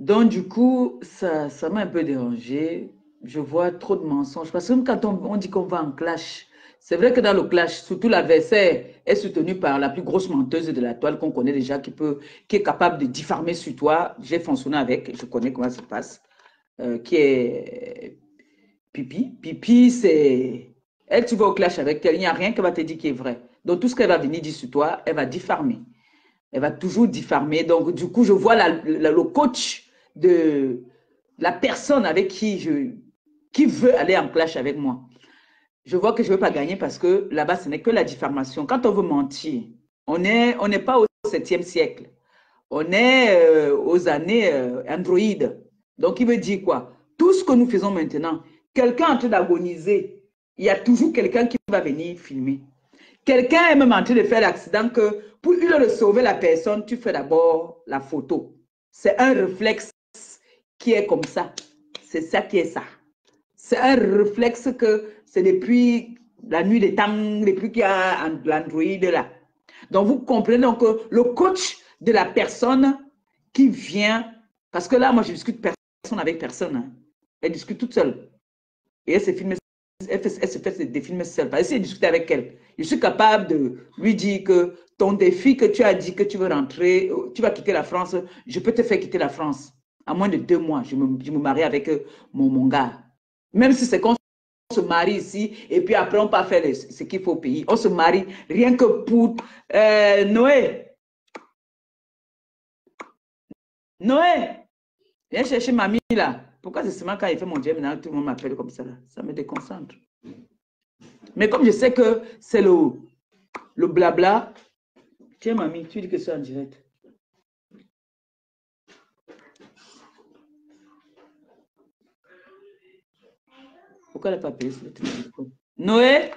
Donc, du coup, ça m'a un peu dérangé. Je vois trop de mensonges. Parce que même quand on dit qu'on va en clash, c'est vrai que dans le clash, surtout l'adversaire est soutenu par la plus grosse menteuse de la toile qu'on connaît déjà, qui est capable de diffamer sur toi. J'ai fonctionné avec, je connais comment ça se passe, qui est Pipi. Pipi, c'est... Elle, tu vas au clash avec elle, il n'y a rien qu'elle va te dire qui est vrai. Donc, tout ce qu'elle va venir dire sur toi, elle va diffamer. Elle va toujours diffamer. Donc, du coup, je vois le coach de la personne avec qui veut aller en clash avec moi. Je vois que je ne veux pas gagner parce que là-bas, ce n'est que la diffamation. Quand on veut mentir, on n'est pas au 7e siècle. On est aux années Android. Donc, il veut dire quoi? Tout ce que nous faisons maintenant, quelqu'un en train d'agoniser, il y a toujours quelqu'un qui va venir filmer. Quelqu'un est même en train de faire l'accident que pour une de sauver la personne, tu fais d'abord la photo. C'est un réflexe qui est comme ça. C'est ça qui est ça. C'est un réflexe que c'est depuis la nuit des temps, depuis qu'il y a l'Android là. Donc, vous comprenez donc le coach de la personne qui vient, parce que là, moi, je discute personne avec personne. Hein. Elle discute toute seule. Et elle se fait des films seule. Parce que si elle discute avec elle, je suis capable de lui dire que ton défi que tu as dit que tu veux rentrer, tu vas quitter la France, je peux te faire quitter la France. À moins de 2 mois, je me marie avec mon gars. Même si c'est qu'on se marie ici et puis après on peut faire ce qu'il faut au pays. On se marie rien que pour Noé. Noé, viens chercher mamie là. Pourquoi c'est seulement quand il fait mon Dieu maintenant tout le monde m'appelle comme ça là? Ça me déconcentre. Mais comme je sais que c'est le blabla, tiens mamie, tu dis que c'est en direct. Pourquoi elle n'a pas appelé sur le téléphone? Noé,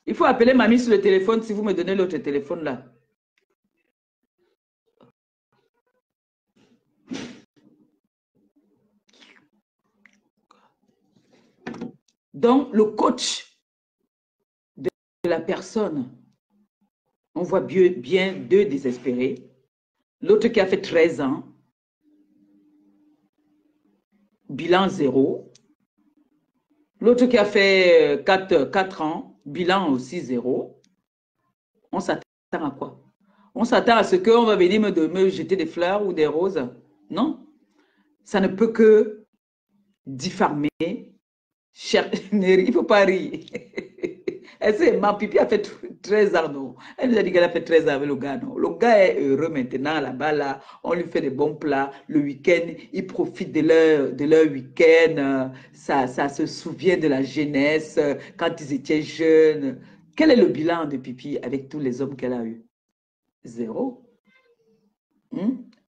il faut appeler mamie sur le téléphone si vous me donnez l'autre téléphone là. Donc, le coach de la personne, on voit bien deux désespérés. L'autre qui a fait 13 ans, bilan zéro. L'autre qui a fait 4 ans, bilan aussi zéro. On s'attend à quoi? On s'attend à ce qu'on va venir me jeter des fleurs ou des roses. Non, ça ne peut que diffamer. Il ne faut pas rire. Elle sait, ma pipi a fait 13 ans, non. Elle nous a dit qu'elle a fait 13 ans avec le gars, non. Le gars est heureux maintenant, là-bas, là. On lui fait des bons plats. Le week-end, ils profitent de leur week-end. Ça se souvient de la jeunesse, quand ils étaient jeunes. Quel est le bilan de pipi avec tous les hommes qu'elle a eus? Zéro.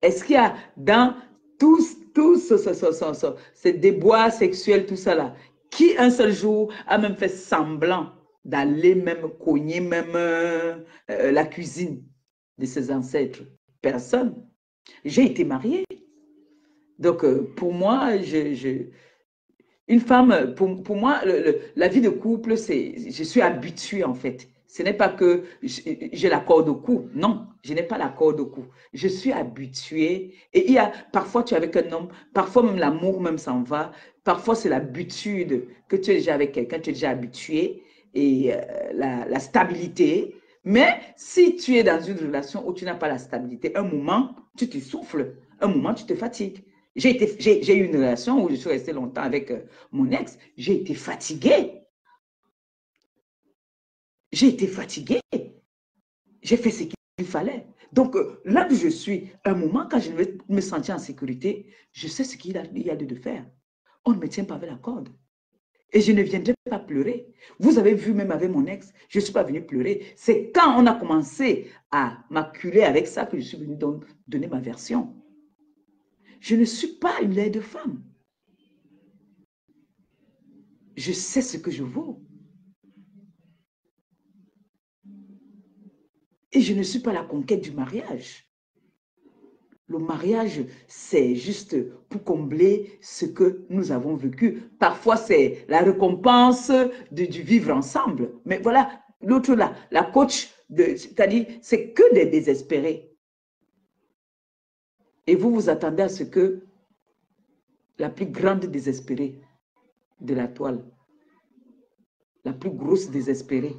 Est-ce qu'il y a dans tout ces déboires sexuels, tout ça là, qui un seul jour a même fait semblant d'aller même cogner même la cuisine de ses ancêtres? Personne. J'ai été mariée. Donc, pour moi, une femme, pour moi, la vie de couple, je suis habituée en fait. Ce n'est pas que j'ai la corde au cou. Non, je n'ai pas la corde au cou. Je suis habituée. Et il y a, parfois tu es avec un homme, parfois même l'amour même s'en va. Parfois c'est l'habitude que tu es déjà avec quelqu'un, tu es déjà habitué et la stabilité. Mais si tu es dans une relation où tu n'as pas la stabilité, un moment, tu te souffles, un moment, tu te fatigues. J'ai eu une relation où je suis restée longtemps avec mon ex. J'ai été fatiguée. J'ai été fatiguée. J'ai fait ce qu'il fallait. Donc, là où je suis, un moment, quand je vais me sentir en sécurité, je sais ce qu'il y a de faire. On ne me tient pas avec la corde. Et je ne viendrai pas pleurer. Vous avez vu, même avec mon ex, je ne suis pas venue pleurer. C'est quand on a commencé à m'acculer avec ça que je suis venue donner ma version. Je ne suis pas une laide femme. Je sais ce que je vaux. Et je ne suis pas la conquête du mariage. Le mariage, c'est juste pour combler ce que nous avons vécu. Parfois, c'est la récompense du vivre ensemble. Mais voilà, l'autre là, la coach, c'est-à-dire, c'est que des désespérés. Et vous vous attendez à ce que la plus grande désespérée de la toile, la plus grosse désespérée,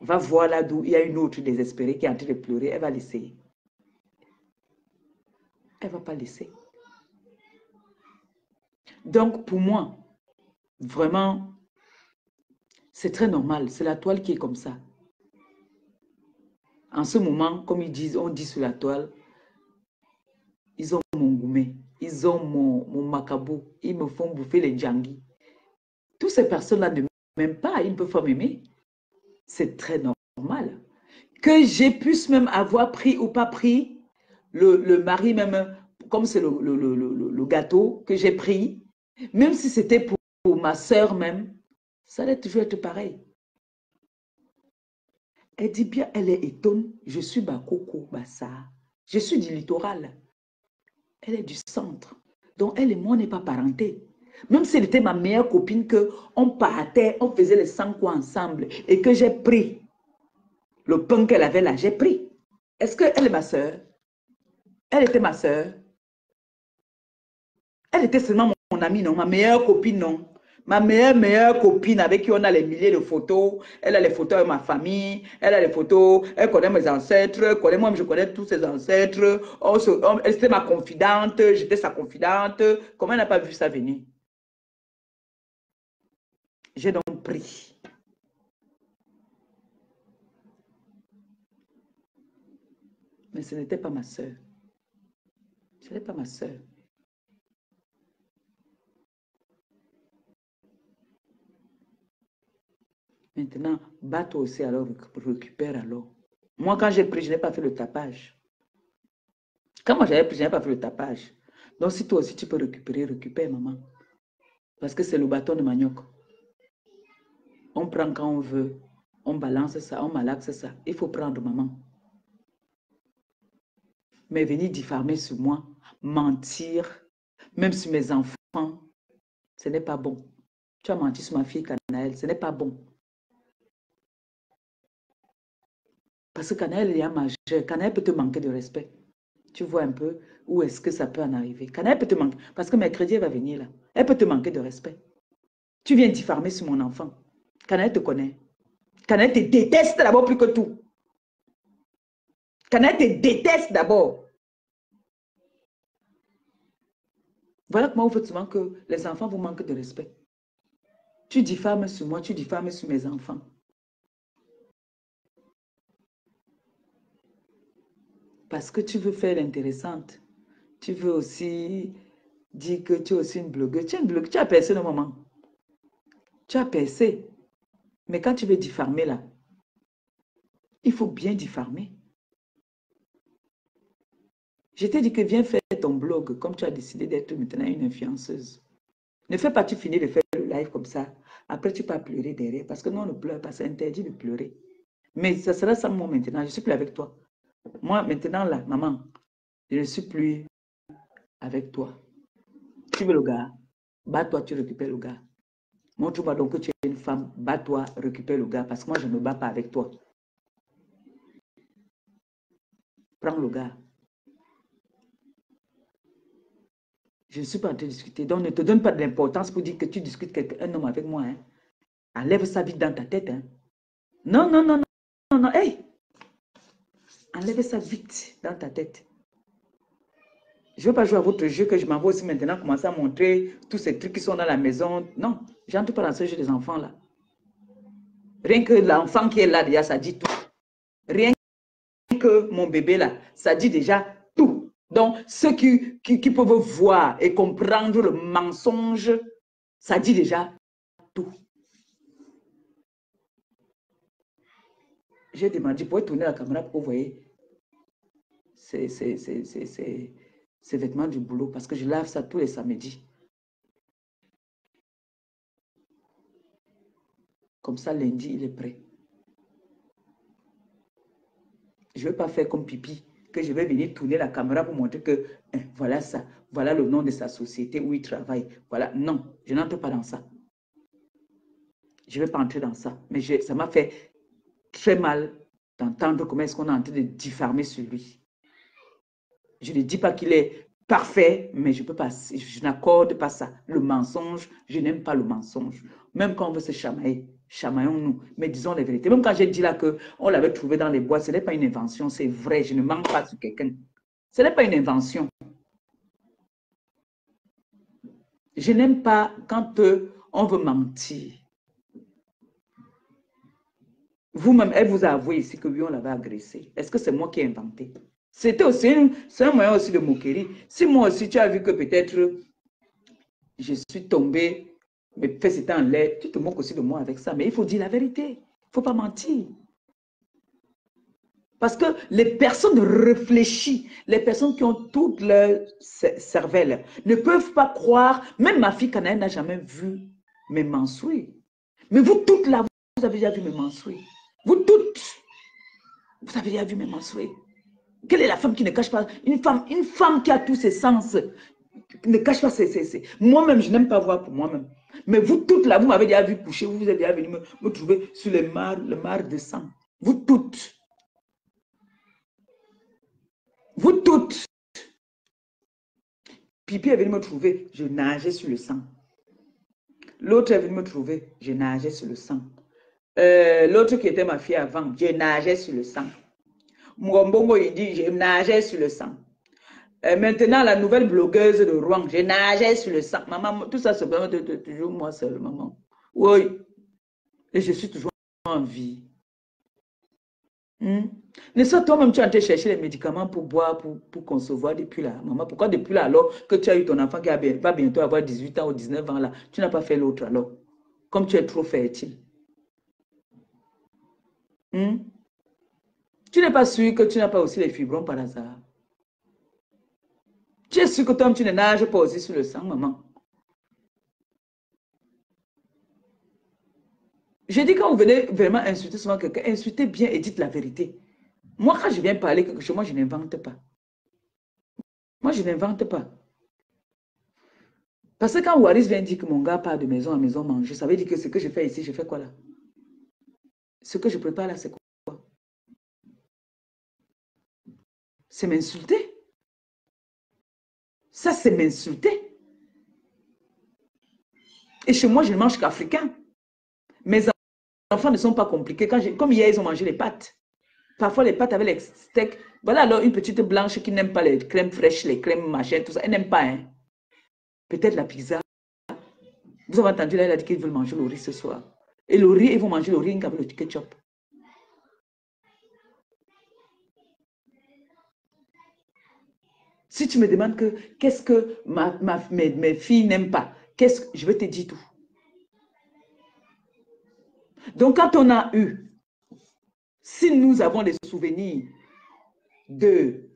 va voir là d'où il y a une autre désespérée qui est en train de pleurer, elle va l'essayer. Elle ne va pas laisser. Donc, pour moi, vraiment, c'est très normal. C'est la toile qui est comme ça. En ce moment, comme ils disent, on dit sur la toile, ils ont mon gourmet, ils ont mon macabou, ils me font bouffer les djangui. Toutes ces personnes-là ne m'aiment pas, ils ne peuvent pas m'aimer. C'est très normal. Que j'ai pu même avoir pris ou pas pris, le mari même, comme c'est le gâteau que j'ai pris, même si c'était pour ma soeur même, ça allait toujours être pareil. Elle dit bien, elle est étonnée, je suis Bakoko, Bassa. Je suis du littoral. Elle est du centre. Donc, elle et moi, on n'est pas parentés. Même si elle était ma meilleure copine, qu'on partait, on faisait les 100 coups ensemble et que j'ai pris le pain qu'elle avait là, j'ai pris. Est-ce qu'elle est ma soeur? Elle était ma soeur. Elle était seulement mon amie, non? Ma meilleure copine, non? Ma meilleure copine avec qui on a les milliers de photos. Elle a les photos de ma famille. Elle a les photos. Elle connaît mes ancêtres. Moi, je connais tous ses ancêtres. Elle était ma confidente. J'étais sa confidente. Comment elle n'a pas vu ça venir? J'ai donc pris. Mais ce n'était pas ma soeur. Ce n'était pas ma soeur. Maintenant, bats-toi aussi, alors récupère alors. Moi, quand j'ai pris, je n'ai pas fait le tapage. Quand moi j'avais pris, je n'ai pas fait le tapage. Donc, si toi aussi tu peux récupérer, récupère, maman. Parce que c'est le bâton de manioc. On prend quand on veut. On balance ça, on malaxe ça. Il faut prendre, maman. Mais venir diffamer sur moi, mentir, même sur mes enfants, ce n'est pas bon. Tu as menti sur ma fille Canaël, ce n'est pas bon. Parce que Canaël est majeur. Canaël peut te manquer de respect. Tu vois un peu où est-ce que ça peut en arriver. Canaël peut te manquer. Parce que mercredi, elle va venir là. Elle peut te manquer de respect. Tu viens diffamer sur mon enfant. Canaël te connaît. Canaël te déteste d'abord plus que tout. Canaël te déteste d'abord. Voilà comment vous faites souvent que les enfants vous manquent de respect. Tu diffames sur moi, tu diffames sur mes enfants. Parce que tu veux faire l'intéressante. Tu veux aussi dire que tu es aussi une blogueuse. Tu es une blogueuse, tu as percé le moment. Tu as percé. Mais quand tu veux diffamer là, il faut bien diffamer. Je t'ai dit que viens faire ton blog comme tu as décidé d'être maintenant une influenceuse. Ne fais pas, tu finis de faire le live comme ça. Après, tu peux pleurer derrière parce que nous, on ne pleure pas. C'est interdit de pleurer. Mais ça sera sans moi maintenant. Je ne suis plus avec toi. Moi, maintenant, là, maman, je ne suis plus avec toi. Tu veux le gars? Bats-toi, tu récupères le gars. Montre-moi donc que tu es une femme. Bats-toi, récupère le gars parce que moi, je ne me bats pas avec toi. Prends le gars. Je ne suis pas en train de discuter. Donc, ne te donne pas de l'importance pour dire que tu discutes avec un homme avec moi. Hein. Enlève ça vite dans ta tête. Hein. Non, non, non, non, non, non. Hey! Enlève ça vite dans ta tête. Je ne veux pas jouer à votre jeu que je m'envoie aussi maintenant commencer à montrer tous ces trucs qui sont dans la maison. Non, j'entre pas dans ce jeu des enfants là. Rien que l'enfant qui est là déjà, ça dit tout. Rien que mon bébé là, ça dit déjà tout. Donc, ceux qui peuvent voir et comprendre le mensonge, ça dit déjà tout. J'ai demandé, vous pouvez tourner la caméra pour que vous voyez ces vêtements du boulot parce que je lave ça tous les samedis. Comme ça, lundi, il est prêt. Je ne vais pas faire comme Pipi, que je vais venir tourner la caméra pour montrer que voilà ça, voilà le nom de sa société où il travaille. Voilà, non, je n'entre pas dans ça. Je ne vais pas entrer dans ça. Mais ça m'a fait très mal d'entendre comment est-ce qu'on est en train de diffamer sur lui. Je ne dis pas qu'il est parfait, mais je peux pas, je n'accorde pas ça. Le mensonge, je n'aime pas le mensonge. Même quand on veut se chamailler, chamaillons-nous, mais disons la vérité. Même quand j'ai dit là qu'on l'avait trouvé dans les bois, ce n'est pas une invention, c'est vrai, je ne mens pas sur quelqu'un. Ce n'est pas une invention. Je n'aime pas quand on veut mentir. Vous-même, elle vous a avoué ici que lui, on l'avait agressé. Est-ce que c'est moi qui ai inventé? C'était aussi un moyen aussi de moquerie. Si moi aussi, tu as vu que peut-être je suis tombée, mes fesses étaient en l'air, tu te moques aussi de moi avec ça. Mais il faut dire la vérité. Il ne faut pas mentir. Parce que les personnes réfléchies, les personnes qui ont toute leur cervelle, ne peuvent pas croire, même ma fille Canaëlle n'a jamais vu mes menstrues. Mais vous toutes là, vous avez déjà vu mes menstrues. Vous toutes, vous avez déjà vu mes menstrues. Quelle est la femme qui ne cache pas? Une femme qui a tous ses sens, ne cache pas ses. Moi-même, je n'aime pas voir pour moi-même. Mais vous toutes là, vous m'avez déjà vu coucher, vous êtes déjà venu me trouver sur le mar de sang. Vous toutes. Vous toutes. Pipi est venu me trouver, je nageais sur le sang. L'autre est venu me trouver, je nageais sur le sang. L'autre qui était ma fille avant, je nageais sur le sang. Mouambongo, il dit, je nageais sur le sang. Maintenant, la nouvelle blogueuse de Rouen, je nageais sur le sang. Maman, tout ça, c'est toujours moi seule, maman. Oui. Et je suis toujours en vie. Mais ça, toi-même, tu as été chercher les médicaments pour boire, pour concevoir depuis là. Maman, pourquoi depuis là, alors que tu as eu ton enfant qui va bientôt avoir 18 ans ou 19 ans là, tu n'as pas fait l'autre alors? Comme tu es trop fertile. Tu n'es pas sûr que tu n'as pas aussi les fibrons par hasard? Tu es sûr que toi, tu ne nages pas aussi sur le sang, maman? Je dis quand vous venez vraiment insulter souvent quelqu'un, insultez bien et dites la vérité. Moi, quand je viens parler quelque chose, moi, je n'invente pas. Moi, je n'invente pas. Parce que quand Waris vient dire que mon gars part de maison à maison manger, ça veut dire que ce que je fais ici, je fais quoi là? Ce que je prépare là, c'est quoi? C'est m'insulter. Ça, c'est m'insulter. Et chez moi, je ne mange qu'africain. Mes enfants ne sont pas compliqués. Comme hier, ils ont mangé les pâtes. Parfois, les pâtes avec les steaks. Voilà alors une petite blanche qui n'aime pas les crèmes fraîches, les crèmes machin, tout ça. Elle n'aime pas. Hein. Peut-être la pizza. Vous avez entendu là, elle a dit qu'ils veulent manger le riz ce soir. Et le riz, ils vont manger le riz avec le ketchup. Si tu me demandes qu'est-ce que mes filles n'aiment pas, je vais te dire tout. Donc, quand on a eu, si nous avons des souvenirs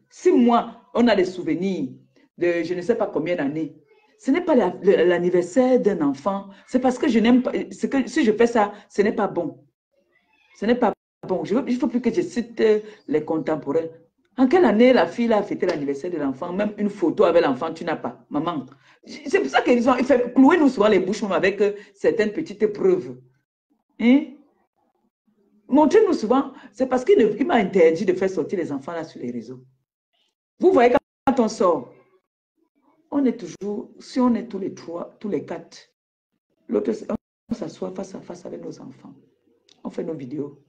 si moi, on a des souvenirs de je ne sais pas combien d'années, ce n'est pas l'anniversaire d'un enfant, c'est parce que je n'aime pas, si je fais ça, ce n'est pas bon. Ce n'est pas bon. Il ne faut plus que je cite les contemporains. En quelle année la fille a fêté l'anniversaire de l'enfant? Même une photo avec l'enfant, tu n'as pas. Maman. C'est pour ça qu'ils ont fait clouer nous souvent les bouches avec certaines petites preuves. Hein? Montrez-nous souvent. C'est parce qu'il m'a interdit de faire sortir les enfants là sur les réseaux. Vous voyez quand on sort, on est toujours, si on est tous les trois, tous les quatre, l'autre, on s'assoit face à face avec nos enfants. On fait nos vidéos.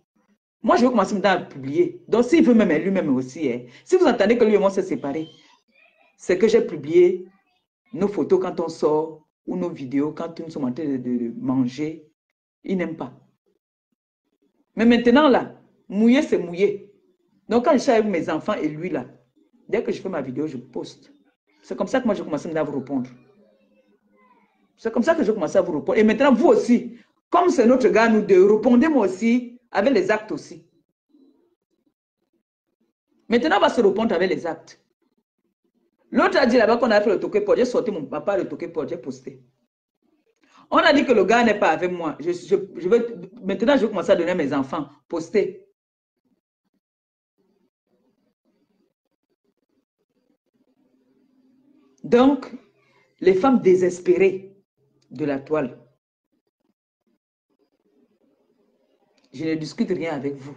Moi, je vais commencer maintenant à publier. Donc, s'il veut même lui-même aussi, hein. Si vous entendez que lui et moi s'est séparés, c'est que j'ai publié nos photos quand on sort ou nos vidéos quand nous sommes en train de manger. Il n'aime pas. Mais maintenant, là, mouiller, c'est mouiller. Donc, quand je suis avec mes enfants et lui, là, dès que je fais ma vidéo, je poste. C'est comme ça que moi, je commence à vous répondre. C'est comme ça que je commence à vous répondre. Et maintenant, vous aussi, comme c'est notre gars, nous deux, répondez-moi aussi avec les actes aussi. Maintenant, on va se répondre avec les actes. L'autre a dit là-bas qu'on a fait le toqué-port. J'ai sorti mon papa le toqué-port, j'ai posté. On a dit que le gars n'est pas avec moi. Maintenant, je vais commencer à donner à mes enfants. Poster. Donc, les femmes désespérées de la toile. Je ne discute rien avec vous.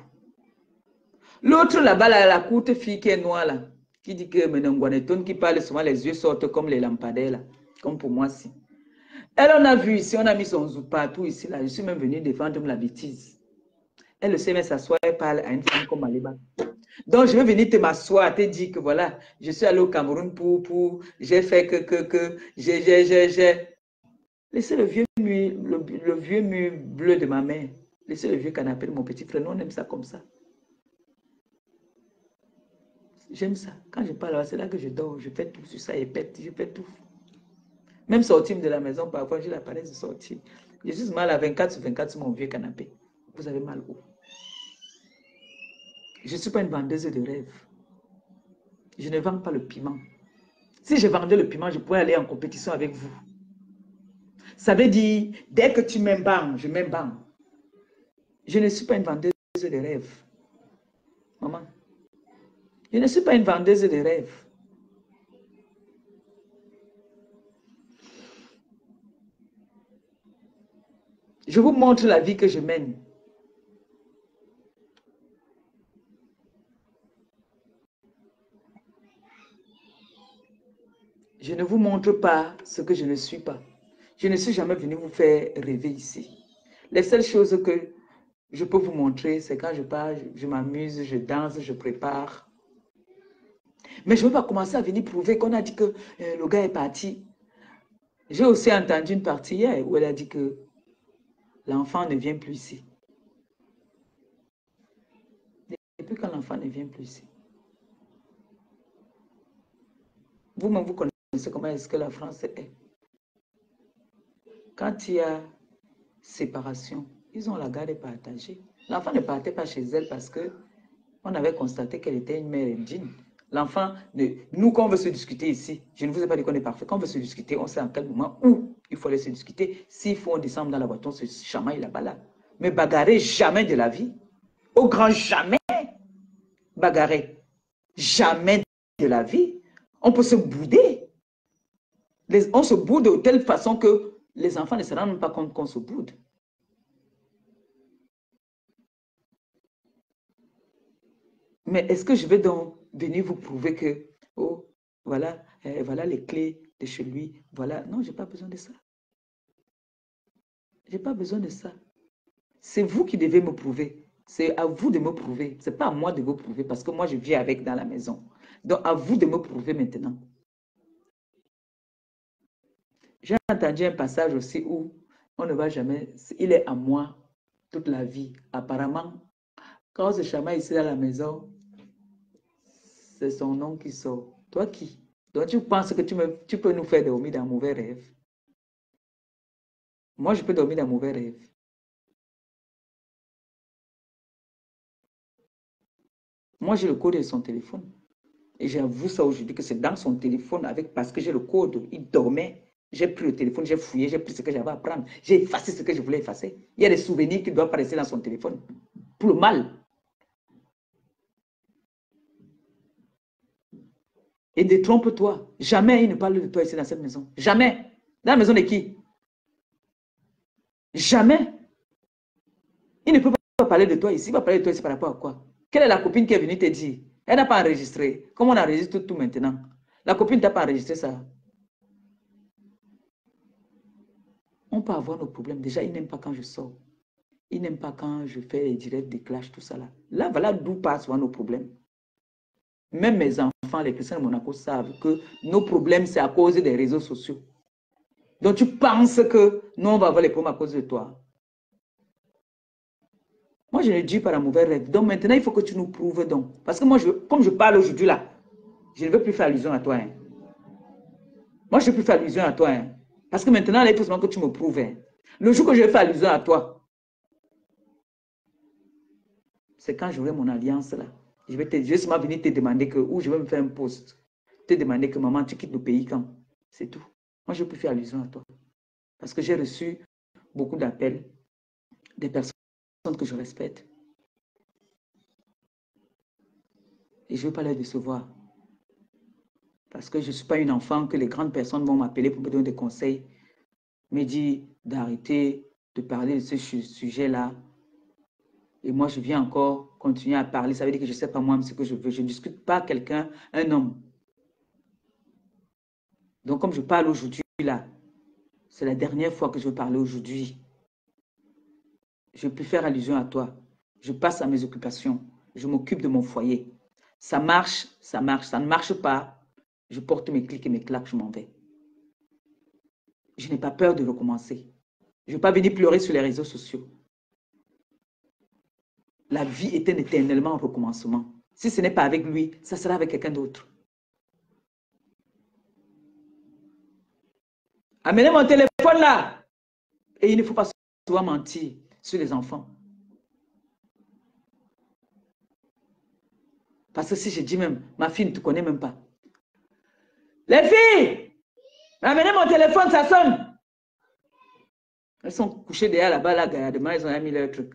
L'autre là-bas, la courte fille qui est noire là, qui dit que Menongwaneton qui parle souvent, les yeux sortent comme les lampadaires, là, comme pour moi, si. Elle, on a vu ici, on a mis son zou partout ici, là. Je suis même venue défendre la bêtise. Elle sait même s'asseoir et parle à une femme comme Aliba. Donc, je vais venir te m'asseoir, te dire que voilà, je suis allé au Cameroun j'ai fait j'ai. Laissez le vieux mur bleu de ma mère. Laissez le vieux canapé de mon petit frère. Nous, on aime ça comme ça. J'aime ça. Quand je parle, c'est là que je dors. Je fais tout sur ça et pète. Je fais tout. Même sortir de la maison, parfois, j'ai la paresse de sortir. Je suis mal à 24/24 sur mon vieux canapé. Vous avez mal où? Je ne suis pas une vendeuse de rêves. Je ne vends pas le piment. Si je vendais le piment, je pourrais aller en compétition avec vous. Ça veut dire, dès que tu m'embandes, je m'embande. Je ne suis pas une vendeuse de rêves. Maman, je ne suis pas une vendeuse de rêves. Je vous montre la vie que je mène. Je ne vous montre pas ce que je ne suis pas. Je ne suis jamais venu vous faire rêver ici. Les seules choses que je peux vous montrer, c'est quand je pars, je m'amuse, je danse, je prépare. Mais je ne veux pas commencer à venir prouver qu'on a dit que le gars est parti. J'ai aussi entendu une partie hier où elle a dit que l'enfant ne vient plus ici. Depuis quand l'enfant ne vient plus ici? Vous-même, vous connaissez comment est-ce que la France est. Quand il y a séparation, ils ont la garde partagée. L'enfant ne partait pas chez elle parce qu'on avait constaté qu'elle était une mère indigne. L'enfant, nous, quand on veut se discuter ici, je ne vous ai pas dit qu'on est parfait, quand on veut se discuter, on sait en quel moment où il faut aller se discuter. S'il faut, on descend dans la voiture, on se chamaille là-bas, là. Mais bagarrer, jamais de la vie. Au grand jamais, bagarrer. Jamais de la vie. On peut se bouder. On se boude de telle façon que les enfants ne se rendent pas compte qu'on se boude. Mais est-ce que je vais donc venir vous prouver que, oh, voilà, voilà les clés de chez lui, voilà. Non, je n'ai pas besoin de ça. Je n'ai pas besoin de ça. C'est vous qui devez me prouver. C'est à vous de me prouver. Ce n'est pas à moi de vous prouver parce que moi, je vis avec dans la maison. Donc, à vous de me prouver maintenant. J'ai entendu un passage aussi où on ne va jamais, il est à moi toute la vie. Apparemment, quand on se chamaille ici à la maison, c'est son nom qui sort. Toi qui? Donc tu penses que tu peux nous faire dormir dans mauvais rêves? Moi, je peux dormir dans mauvais rêves. Moi, j'ai le code de son téléphone. Et j'avoue ça aujourd'hui que c'est dans son téléphone parce que j'ai le code. Il dormait. J'ai pris le téléphone, j'ai fouillé, j'ai pris ce que j'avais à prendre. J'ai effacé ce que je voulais effacer. Il y a des souvenirs qui doivent apparaître dans son téléphone. Pour le mal. Et détrompe-toi. Jamais il ne parle de toi ici dans cette maison. Jamais. Dans la maison de qui? Jamais. Il ne peut pas parler de toi ici. Il va parler de toi ici par rapport à quoi? Quelle est la copine qui est venue te dire? Elle n'a pas enregistré. Comment on enregistre tout maintenant? La copine t'a pas enregistré ça. On peut avoir nos problèmes. Déjà, il n'aime pas quand je sors. Il n'aime pas quand je fais les directs, des clashs, tout ça là. Là, voilà d'où passent nos problèmes. Même mes enfants, les Christiens de Monaco, savent que nos problèmes, c'est à cause des réseaux sociaux. Donc, tu penses que nous, on va avoir les problèmes à cause de toi. Moi, je ne dis pas la mauvaise rêve. Donc, maintenant, il faut que tu nous prouves donc. Parce que moi, comme je parle aujourd'hui là, je ne veux plus faire allusion à toi. Hein. Moi, je ne veux plus faire allusion à toi. Hein. Parce que maintenant, là, il faut seulement que tu me prouves. Hein. Le jour que je vais faire allusion à toi, c'est quand j'aurai mon alliance là. Je vais seulement venir te demander que, ou je vais me faire un post, te demander que maman, tu quittes le pays quand. C'est tout. Moi, je ne veux plus faire allusion à toi. Parce que j'ai reçu beaucoup d'appels des personnes que je respecte. Et je ne veux pas les décevoir. Parce que je ne suis pas une enfant que les grandes personnes vont m'appeler pour me donner des conseils, me dire d'arrêter de parler de ce sujet-là. Et moi, je viens encore continuer à parler. Ça veut dire que je ne sais pas moi ce que je veux. Je ne discute pas quelqu'un, un homme. Donc, comme je parle aujourd'hui, là, c'est la dernière fois que je veux parler aujourd'hui. Je peux faire allusion à toi. Je passe à mes occupations. Je m'occupe de mon foyer. Ça marche, ça marche. Ça ne marche pas. Je porte mes clics et mes claques, je m'en vais. Je n'ai pas peur de recommencer. Je ne vais pas venir pleurer sur les réseaux sociaux. La vie est éternellement un recommencement. Si ce n'est pas avec lui, ça sera avec quelqu'un d'autre. Amenez mon téléphone là. Et il ne faut pas souvent mentir sur les enfants. Parce que si je dis même, ma fille ne te connaît même pas. Les filles, amenez mon téléphone, ça sonne. Elles sont couchées derrière là-bas, là, demain, elles ont mis leur truc.